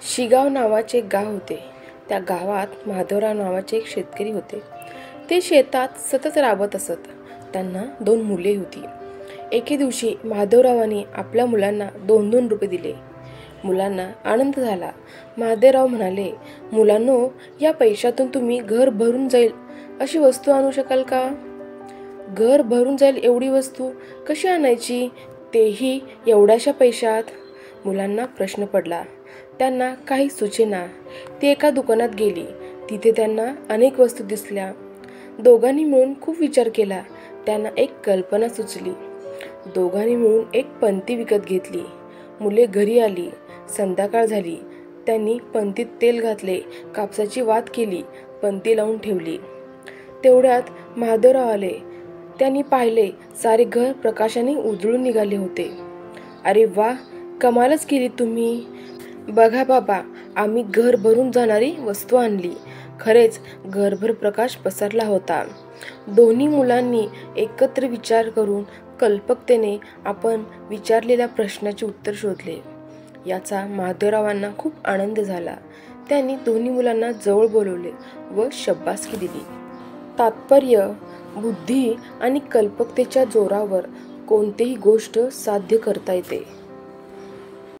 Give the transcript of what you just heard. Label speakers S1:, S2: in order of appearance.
S1: शिगाव नावाचे एक गाव होते. त्या गावात माधवराव नावाचे एक शेतकरी होते. ते शेतात सतत राबत असत. त्यांना 2 मुले होती. एके दिवशी माधवरावांनी आपल्या मुलांना 2-2 रुपये दिले. मुलांना आनंद झाला. महादेवराव म्हणाले, मुलांनो, या पैशातून तुम्ही घर भरून जाईल अशी वस्तू आणू शकाल का? घर भरून जाईल एवढी वस्तू कशी आणायची, तेही एवढ्याशा पैशात? मुलांना प्रश्न पडला. त्यांना काही सुचेना. ती एका दुकानात गेली. तिथे त्यांना अनेक वस्तू दिसल्या. दोघांनी मिळून खूप विचार केला. त्यांना एक कल्पना सुचली. दोघांनी मिळून एक पंती विकत घेतली. मुले घरी आली. संध्याकाळ झाली. त्यांनी पंतीत तेल घातले, कापसाची वात केली, पंती लावून ठेवली. तेवढ्यात महादेवराव आले. त्यांनी पाहिले, सारे घर प्रकाशाने उजळून निघाले होते. अरे वा, कमालच केली तुम्ही. बघा बाबा, आम्ही घर भरून जाणारी वस्तू आणली. खरेच घरभर प्रकाश पसरला होता. दोन्ही मुलांनी एकत्र विचार करून कल्पकतेने आपण विचारलेल्या प्रश्नाचे उत्तर शोधले. याचा महादेवरावांना खूप आनंद झाला. त्यांनी दोन्ही मुलांना जवळ बोलवले व शाबासकी दिली. तात्पर्य, बुद्धी आणि कल्पकतेच्या जोरावर कोणतीही गोष्ट साध्य करता येते.